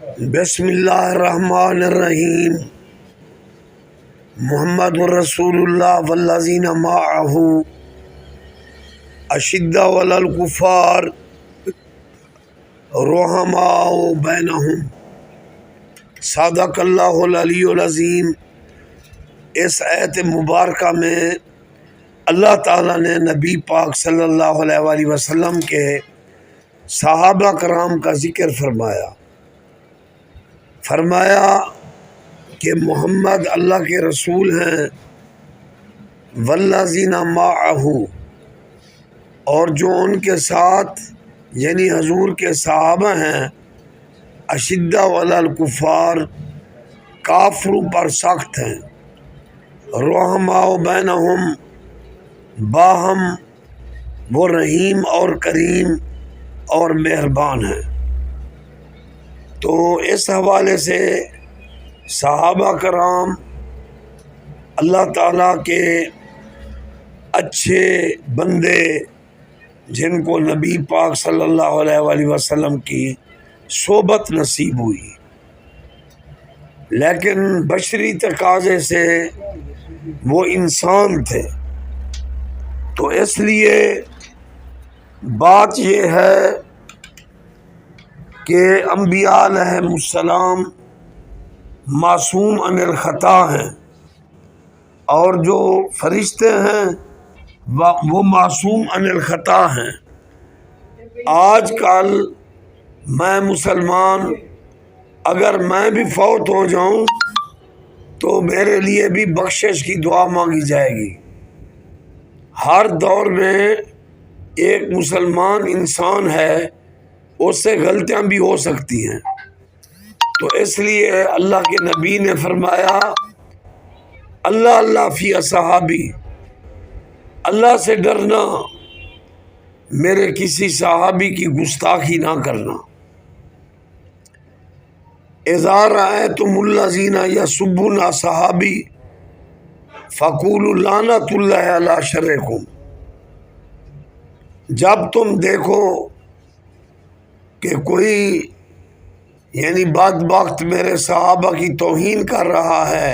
بسم اللہ الرحمن الرحیم۔ محمد رسول اللہ والذین معہ اشداء علی الکفار رحماء بینہم، صدق اللہ العلی العظیم۔ اس آیت مبارکہ میں اللہ تعالیٰ نے نبی پاک صلی اللہ علیہ وآلہ وسلم کے صحابہ کرام کا ذکر فرمایا کہ محمد اللہ کے رسول ہیں، والذین معہ، اور جو ان کے ساتھ یعنی حضور کے صحابہ ہیں، اشداء علی الکفار، کافروں پر سخت ہیں، رحماء بینہم، باہم وہ رحیم اور کریم اور مہربان ہیں۔ تو اس حوالے سے صحابہ کرام اللہ تعالیٰ کے اچھے بندے، جن کو نبی پاک صلی اللہ علیہ وآلہ وسلم کی صحبت نصیب ہوئی، لیکن بشری تقاضے سے وہ انسان تھے۔ تو اس لیے بات یہ ہے کہ انبیاء علیہ السلام معصوم عن الخطا ہیں، اور جو فرشتے ہیں وہ معصوم عن الخطا ہیں۔ آج کل میں مسلمان، اگر میں بھی فوت ہو جاؤں تو میرے لیے بھی بخشش کی دعا مانگی جائے گی۔ ہر دور میں ایک مسلمان انسان ہے، اس سے غلطیاں بھی ہو سکتی ہیں۔ تو اس لیے اللہ کے نبی نے فرمایا، اللہ اللہ فی اصحابی، اللہ سے ڈرنا، میرے کسی صحابی کی گستاخی نہ کرنا۔ اذا رأیتم الذین یسبون اصحابی فقولوا لعنۃ اللہ علی شرکم، جب تم دیکھو کہ کوئی یعنی بدبخت میرے صحابہ کی توہین کر رہا ہے،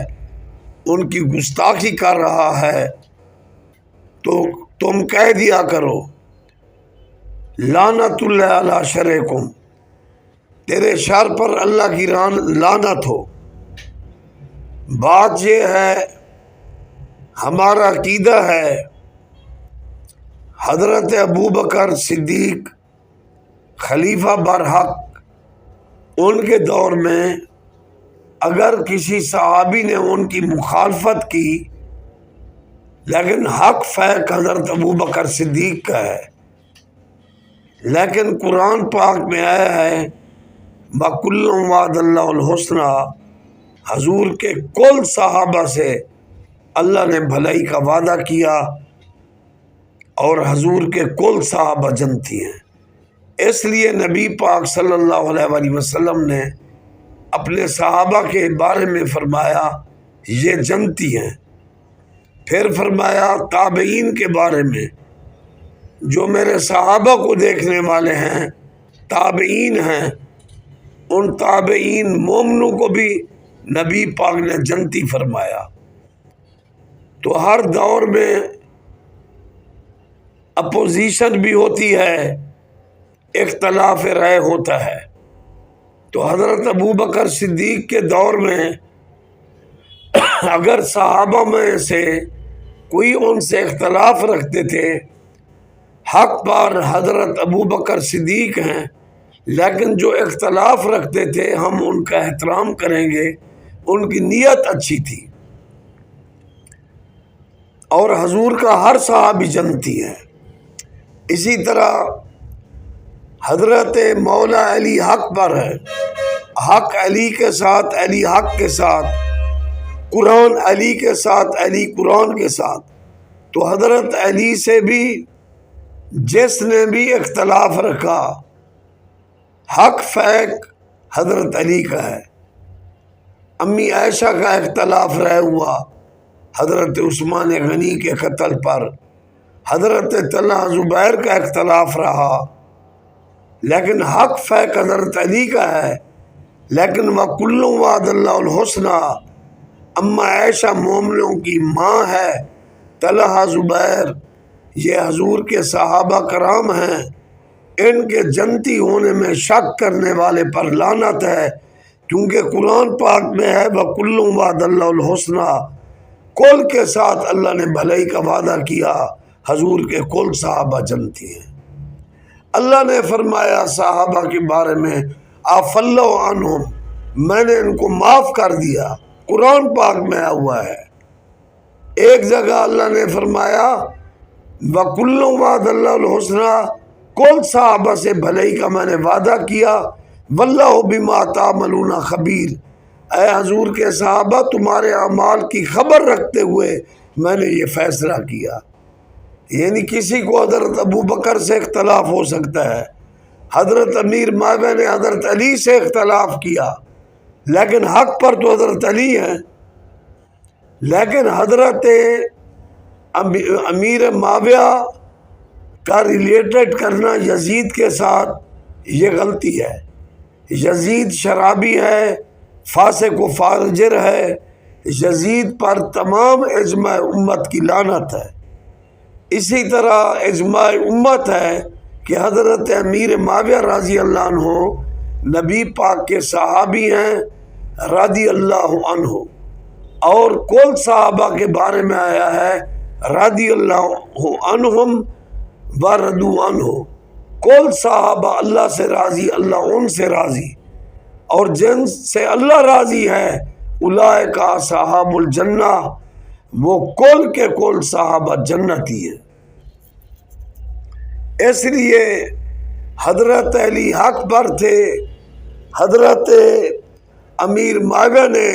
ان کی گستاخی کر رہا ہے، تو تم کہہ دیا کرو لعنت اللہ علی شرکم، تیرے شر پر اللہ کی لعنت ہو۔ بات یہ ہے، ہمارا عقیدہ ہے حضرت ابوبکر صدیق خلیفہ برحق، ان کے دور میں اگر کسی صحابی نے ان کی مخالفت کی، لیکن حق فیق حضرت ابوبکر صدیق کا ہے۔ لیکن قرآن پاک میں آیا ہے وَكُلًّا وَعَدَ اللَّهُ الْحُسْنَىٰ، حضور کے کل صحابہ سے اللہ نے بھلائی کا وعدہ کیا، اور حضور کے کل صحابہ جنتی ہیں۔ اس لیے نبی پاک صلی اللہ علیہ وآلہ وسلم نے اپنے صحابہ کے بارے میں فرمایا یہ جنتی ہیں۔ پھر فرمایا تابعین کے بارے میں، جو میرے صحابہ کو دیکھنے والے ہیں، تابعین ہیں، ان تابعین مومنوں کو بھی نبی پاک نے جنتی فرمایا۔ تو ہر دور میں اپوزیشن بھی ہوتی ہے، اختلاف رائے ہوتا ہے۔ تو حضرت ابوبکر صدیق کے دور میں اگر صحابہ میں سے کوئی ان سے اختلاف رکھتے تھے، حق پر حضرت ابوبکر صدیق ہیں، لیکن جو اختلاف رکھتے تھے ہم ان کا احترام کریں گے، ان کی نیت اچھی تھی۔ اور حضور کا ہر صحابی جنتی ہے۔ اسی طرح حضرت مولا علی حق پر ہے، حق علی کے ساتھ، علی حق کے ساتھ، قرآن علی کے ساتھ، علی قرآن کے ساتھ۔ تو حضرت علی سے بھی جس نے بھی اختلاف رکھا، حق فیق حضرت علی کا ہے۔ امی عائشہ کا اختلاف رہ ہوا حضرت عثمان غنی کے قتل پر، حضرت طلحہ زبیر کا اختلاف رہا، لیکن حق فیق حضرت علی کا ہے۔ لیکن وَكُلٌّ وَعَدَ اللَّهُ الْحُسْنَى، اما عائشہ مومنوں کی ماں ہے، طلحہ زبیر یہ حضور کے صحابہ کرام ہیں، ان کے جنتی ہونے میں شک کرنے والے پر لعنت ہے، کیونکہ قرآن پاک میں ہے وَكُلٌّ وَعَدَ اللَّهُ الْحُسْنَى، کل کے ساتھ اللہ نے بھلائی کا وعدہ کیا، حضور کے کل صحابہ جنتی ہیں۔ اللہ نے فرمایا صحابہ کے بارے میں عَفَا اللَّهُ عَنْهُمْ، میں نے ان کو معاف کر دیا، قرآن پاک میں ہوا ہے۔ ایک جگہ اللہ نے فرمایا وَكُلٌّ وَعَدَ اللَّهُ الْحُسْنَى، کل صحابہ سے بھلائی کا میں نے وعدہ کیا، وَاللَّهُ بِمَا تَعْمَلُونَ خَبِيرٌ، اے حضور کے صحابہ تمہارے اعمال کی خبر رکھتے ہوئے میں نے یہ فیصلہ کیا۔ یعنی کسی کو حضرت ابو بکر سے اختلاف ہو سکتا ہے، حضرت امیر معاویہ نے حضرت علی سے اختلاف کیا، لیکن حق پر تو حضرت علی ہیں۔ لیکن حضرت امیر معاویہ کا ریلیٹڈ کرنا یزید کے ساتھ یہ غلطی ہے۔ یزید شرابی ہے، فاسق و فاجر ہے، یزید پر تمام اجماع امت کی لعنت ہے۔ اسی طرح اجماع امت ہے کہ حضرت امیر معاویہ رضی اللہ عنہ نبی پاک کے صحابی ہیں رضی اللہ عنہ، اور کل صحابہ کے بارے میں آیا ہے رضی اللہ عنہم ورضوا عنہ، کل صحابہ اللہ سے راضی، اللہ ان سے راضی، اور جن سے اللہ راضی ہے اولئک اصحاب الجنہ، وہ کل کے کل صحابہ جنتی ہیں۔ اس لیے حضرت علی حق پر تھے، حضرت امیر معاویہ نے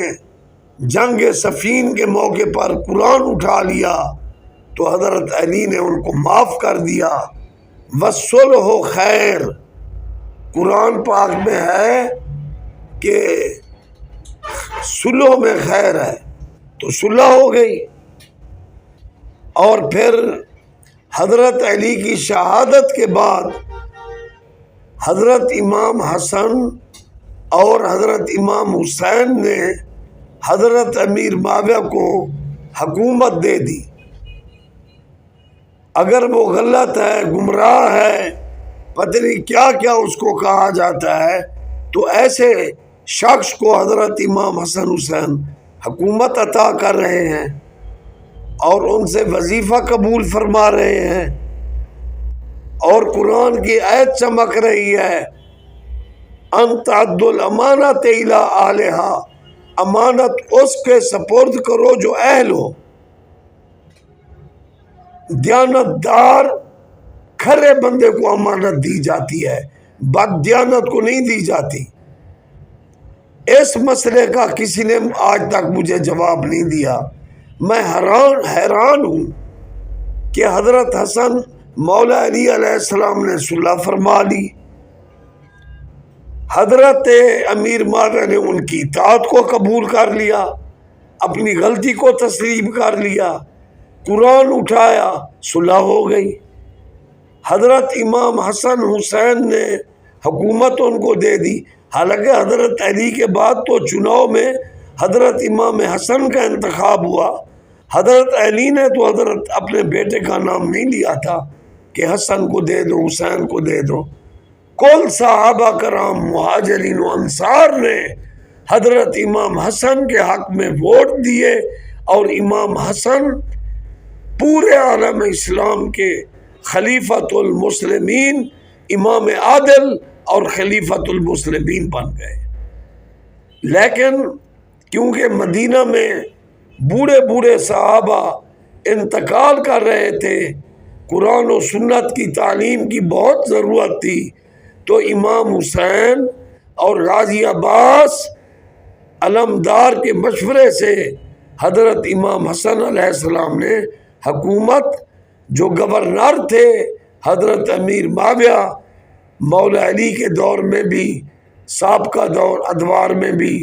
جنگ صفین کے موقع پر قرآن اٹھا لیا تو حضرت علی نے ان کو معاف کر دیا۔ وَالصُّلْحُ خیر، قرآن پاک میں ہے کہ صلح میں خیر ہے، تو صلح ہو گئی۔ اور پھر حضرت علی کی شہادت کے بعد حضرت امام حسن اور حضرت امام حسین نے حضرت امیر معاویہ کو حکومت دے دی۔ اگر وہ غلط ہے، گمراہ ہے، پتہ نہیں کیا کیا اس کو کہا جاتا ہے، تو ایسے شخص کو حضرت امام حسن حسین حکومت عطا کر رہے ہیں اور ان سے وظیفہ قبول فرما رہے ہیں، اور قرآن کی آیت چمک رہی ہے ان تعدوا الامانۃ الی اہلھا، امانت اس کے سپرد کرو جو اہل ہو۔ دیانتدار کھرے بندے کو امانت دی جاتی ہے، بد دیانت کو نہیں دی جاتی۔ اس مسئلے کا کسی نے آج تک مجھے جواب نہیں دیا۔ میں حیران ہوں کہ حضرت حسن مولا علی علیہ السلام نے صلح فرما لی، حضرت امیر معاویہ نے ان کی اطاعت کو قبول کر لیا، اپنی غلطی کو تسلیم کر لیا، قرآن اٹھایا، صلح ہو گئی۔ حضرت امام حسن حسین نے حکومت ان کو دے دی، حالانکہ حضرت علی کے بعد تو چناؤ میں حضرت امام حسن کا انتخاب ہوا، حضرت علی نے تو حضرت اپنے بیٹے کا نام نہیں لیا تھا کہ حسن کو دے دو، حسین کو دے دو۔ کل صحابہ کرام مہاجرین و انصار نے حضرت امام حسن کے حق میں ووٹ دیے، اور امام حسن پورے عالم اسلام کے خلیفۃ المسلمین، امام عادل اور خلیفۃ المسلمین بن گئے۔ لیکن کیونکہ مدینہ میں بوڑھے بوڑھے صحابہ انتقال کر رہے تھے، قرآن و سنت کی تعلیم کی بہت ضرورت تھی، تو امام حسین اور غازی عباس علمدار کے مشورے سے حضرت امام حسن علیہ السلام نے حکومت، جو گورنر تھے حضرت امیر معاویہ مولا علی کے دور میں بھی، سابقہ دور ادوار میں بھی،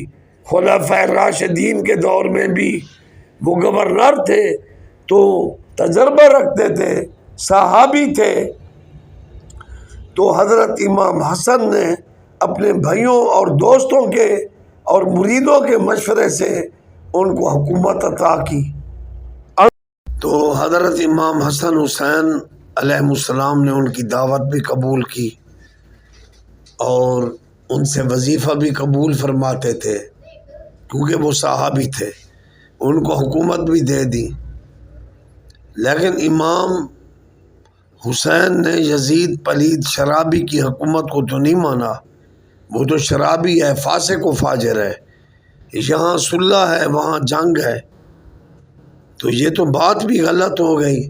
خلفائے راشدین کے دور میں بھی وہ گورنر تھے، تو تجربہ رکھتے تھے، صحابی تھے، تو حضرت امام حسن نے اپنے بھائیوں اور دوستوں کے اور مریدوں کے مشورے سے ان کو حکومت عطا کی۔ تو حضرت امام حسن حسین علیہ السلام نے ان کی دعوت بھی قبول کی اور ان سے وظیفہ بھی قبول فرماتے تھے، کیونکہ وہ صحابی تھے، ان کو حکومت بھی دے دی۔ لیکن امام حسین نے یزید پلید شرابی کی حکومت کو تو نہیں مانا، وہ تو شرابی ہے، فاسق و فاجر ہے، یہاں صلح ہے وہاں جنگ ہے، تو یہ تو بات بھی غلط ہو گئی۔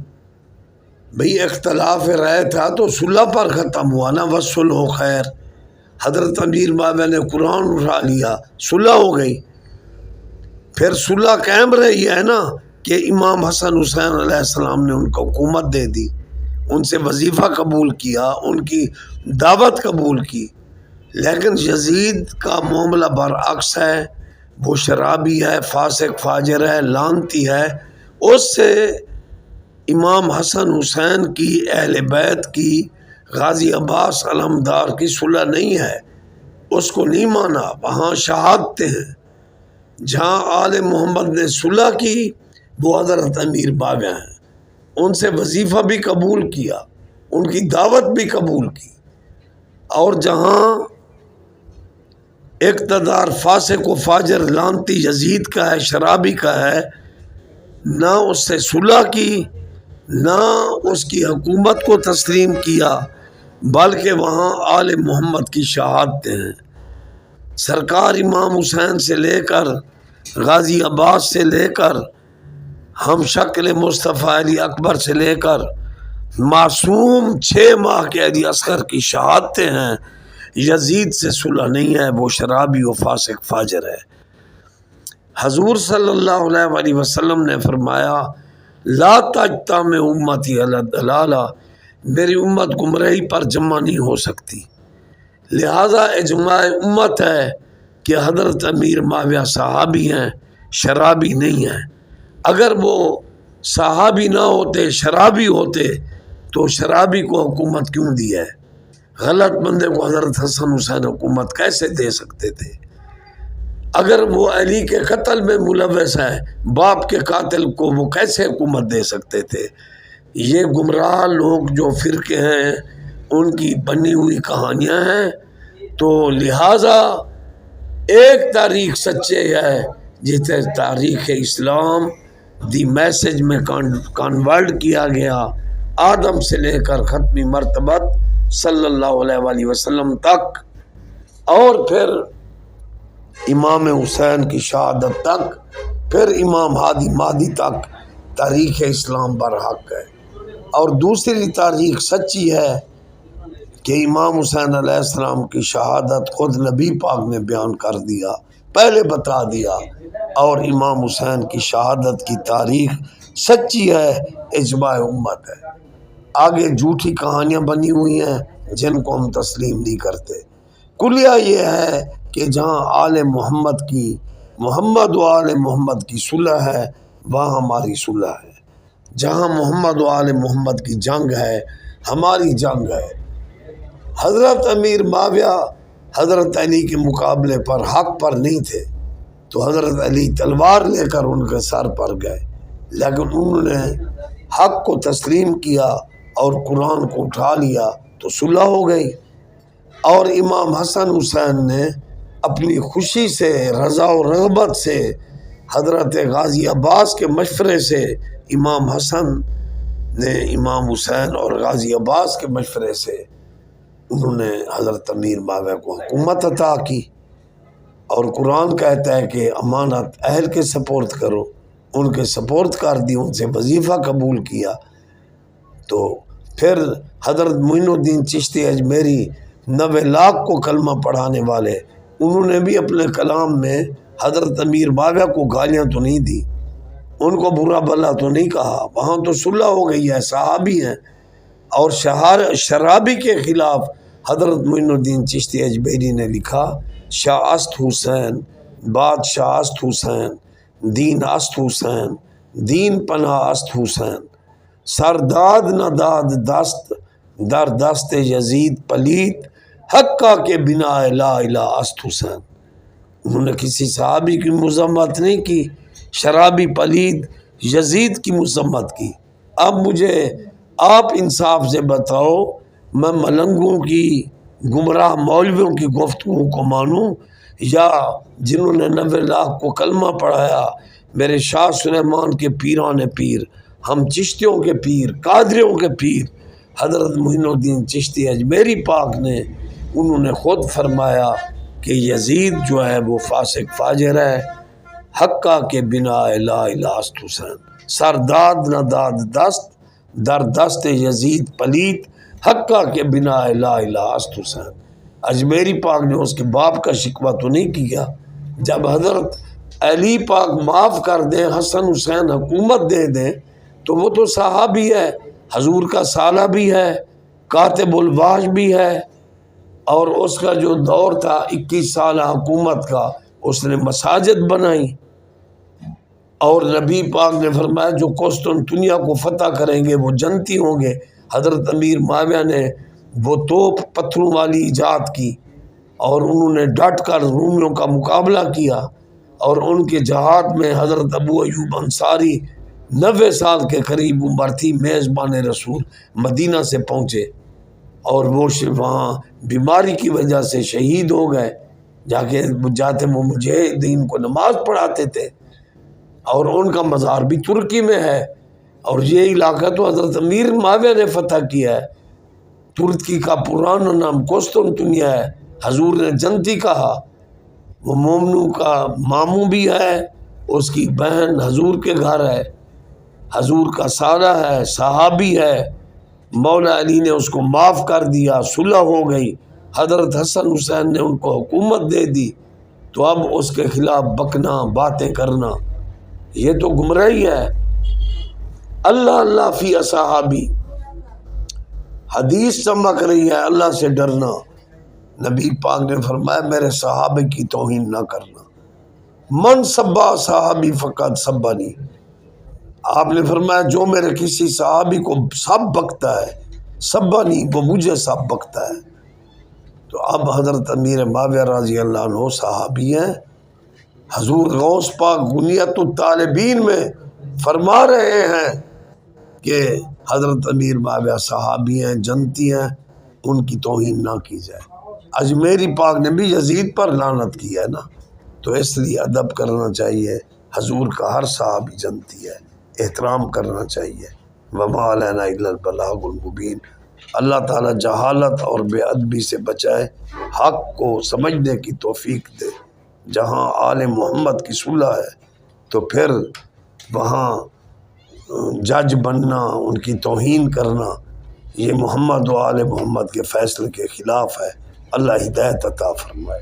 بھئی اختلاف رائے تھا تو صلح پر ختم ہوا نا، والصلح خیر۔ حضرت امیر بابا نے قرآن اٹھا لیا، صلح ہو گئی۔ پھر صلح قائم رہی ہے نا کہ امام حسن حسین علیہ السلام نے ان کو حکومت دے دی، ان سے وظیفہ قبول کیا، ان کی دعوت قبول کی۔ لیکن یزید کا معاملہ برعکس ہے، وہ شرابی ہے، فاسق فاجر ہے، لعنتی ہے، اس سے امام حسن حسین کی اہل بیت کی غازی عباس علمدار کی صلح نہیں ہے، اس کو نہیں مانا۔ وہاں شہادتیں ہیں، جہاں آل محمد نے صلح کی وہ حضرت امیر باغ ہیں، ان سے وظیفہ بھی قبول کیا، ان کی دعوت بھی قبول کی، اور جہاں اقتدار فاسق و فاجر لعنتی یزید کا ہے، شرابی کا ہے، نہ اس سے صلح کی، نہ اس کی حکومت کو تسلیم کیا، بلکہ وہاں آل محمد کی شہادتیں ہیں۔ سرکار امام حسین سے لے کر غازی عباس سے لے کر ہم شکل مصطفیٰ علی اکبر سے لے کر معصوم 6 ماہ کے علی اصغر کی شہادتیں ہیں۔ یزید سے صلح نہیں ہے، وہ شرابی و فاسق فاجر ہے۔ حضور صلی اللہ علیہ وسلم نے فرمایا لا تجتمع امتی علی الضلالہ، میری امت گمراہی پر جمع نہیں ہو سکتی، لہذا اجماع امت ہے کہ حضرت امیر معاویہ صحابی ہیں، شرابی نہیں ہیں۔ اگر وہ صحابی نہ ہوتے، شرابی ہوتے، تو شرابی کو حکومت کیوں دی ہے؟ غلط بندے کو حضرت حسن حسین حکومت کیسے دے سکتے تھے؟ اگر وہ علی کے قتل میں ملوث ہے، باپ کے قاتل کو وہ کیسے حکومت دے سکتے تھے؟ یہ گمراہ لوگ جو فرقے ہیں ان کی بنی ہوئی کہانیاں ہیں، تو لہٰذا ایک تاریخ سچے ہے جسے تاریخ اسلام دی میسج میں کنورٹ کیا گیا، آدم سے لے کر ختمی مرتبت صلی اللہ علیہ وسلم تک، اور پھر امام حسین کی شہادت تک، پھر امام ہادی مہدی تک تاریخ اسلام برحق ہے۔ اور دوسری تاریخ سچی ہے کہ امام حسین علیہ السلام کی شہادت خود نبی پاک نے بیان کر دیا، پہلے بتا دیا، اور امام حسین کی شہادت کی تاریخ سچی ہے، اجماع امت ہے۔ آگے جھوٹی کہانیاں بنی ہوئی ہیں جن کو ہم تسلیم نہیں کرتے۔ کلیہ یہ ہے کہ جہاں آل محمد کی، محمد و آل محمد کی صلح ہے، وہاں ہماری صلح ہے۔ جہاں محمد و آل محمد کی جنگ ہے، ہماری جنگ ہے۔ حضرت امیر معاویہ حضرت علی کے مقابلے پر حق پر نہیں تھے، تو حضرت علی تلوار لے کر ان کے سر پر گئے، لیکن انہوں نے حق کو تسلیم کیا اور قرآن کو اٹھا لیا تو صلح ہو گئی۔ اور امام حسن حسین نے اپنی خوشی سے، رضا و رغبت سے، حضرت غازی عباس کے مشورے سے، امام حسن نے امام حسین اور غازی عباس کے مشورے سے انہوں نے حضرت امیر معاویہ کو حکومت عطا کی۔ اور قرآن کہتا ہے کہ امانت اہل کے سپورٹ کرو، ان کے سپورٹ کر دی، ان سے وظیفہ قبول کیا۔ تو پھر حضرت معین الدین چشتی اجمیری 90 لاکھ کو کلمہ پڑھانے والے، انہوں نے بھی اپنے کلام میں حضرت امیر معاویہ کو گالیاں تو نہیں دی، ان کو برا بھلا تو نہیں کہا، وہاں تو صلح ہو گئی ہے، صحابی ہیں۔ اور شرابی کے خلاف حضرت معین الدین چشتی اجمیری نے لکھا شاہ است حسین، بادشاہ است حسین، دین است حسین، دین پناہ است حسین، سرداد نہ داد دست در دست یزید پلید، حقہ کے بنا لا الہ است حسین۔ انہوں نے کسی صحابی کی مذمت نہیں کی، شرابی پلید یزید کی مذمت کی۔ اب مجھے آپ انصاف سے بتاؤ، میں ملنگوں کی، گمراہ مولویوں کی گفتگو کو مانوں، یا جنہوں نے 90 لاکھ کو کلمہ پڑھایا، میرے شاہ سلیمان کے پیران پیر، ہم چشتیوں کے پیر، قادریوں کے پیر، حضرت معین الدین چشتی اجمیری پاک نے، انہوں نے خود فرمایا کہ یزید جو ہے وہ فاسق فاجر ہے، حقہ کے بنا لا الہ است حسین، سر داد نہ داد دست، در دست یزید پلیت، حقہ کے بنا لا الہ است حسین۔ اجمیری پاک نے اس کے باپ کا شکوہ تو نہیں کیا؟ جب حضرت علی پاک معاف کر دیں، حسن حسین حکومت دے دیں، تو وہ تو صحابی ہے، حضور کا سالہ بھی ہے، کاتب الوحش بھی ہے، اور اس کا جو دور تھا 21 سالہ حکومت کا، اس نے مساجد بنائی، اور نبی پاک نے فرمایا جو قسطنطنیہ کو فتح کریں گے وہ جنتی ہوں گے۔ حضرت امیر معاویہ نے وہ توپ پتھروں والی ایجاد کی، اور انہوں نے ڈٹ کر رومیوں کا مقابلہ کیا، اور ان کے جہاد میں حضرت ابو ایوب انصاری 90 سال کے قریب عمر تھی، میزبان رسول مدینہ سے پہنچے، اور وہ وہاں بیماری کی وجہ سے شہید ہو گئے، جاتے وہ مجاہدین کو نماز پڑھاتے تھے، اور ان کا مزار بھی ترکی میں ہے، اور یہ علاقہ تو حضرت امیر معاویہ نے فتح کیا ہے۔ ترکی کا پرانا نام قسطنطنیہ ہے، حضور نے جنتی کہا، وہ مومنوں کا ماموں بھی ہے، اس کی بہن حضور کے گھر ہے، حضور کا سالہ ہے، صحابی ہے، مولا علی نے اس کو معاف کر دیا، صلح ہو گئی، حضرت حسن حسین نے ان کو حکومت دے دی، تو اب اس کے خلاف بکنا، باتیں کرنا، یہ تو گمراہی ہے۔ اللہ اللہ فی اصحابی، حدیث چمک رہی ہے، اللہ سے ڈرنا۔ نبی پاک نے فرمایا میرے صحابہ کی توہین نہ کرنا، من سبا صحابی فقط سبانی، آپ نے فرمایا جو میرے کسی صحابی کو سب بکتا ہے، سبانی، وہ مجھے سب بکتا ہے۔ تو اب حضرت امیر معاویہ رضی اللہ عنہ صحابی ہیں، حضور غوث پاک غنیت الطالبین میں فرما رہے ہیں کہ حضرت امیر معاویہ صحابی ہیں، جنتی ہیں، ان کی توہین نہ کی جائے۔ اجمیری پاک نے بھی یزید پر لعنت کی ہے نا، تو اس لیے ادب کرنا چاہیے، حضور کا ہر صحابی جنتی ہے، احترام کرنا چاہیے۔ وما علینا الا البلاغ المبین۔ اللہ تعالیٰ جہالت اور بے ادبی سے بچائے، حق کو سمجھنے کی توفیق دے۔ جہاں آل محمد کی صلح ہے تو پھر وہاں جج بننا، ان کی توہین کرنا، یہ محمد و آل محمد کے فیصلے کے خلاف ہے۔ اللہ ہدایت عطا فرمائے۔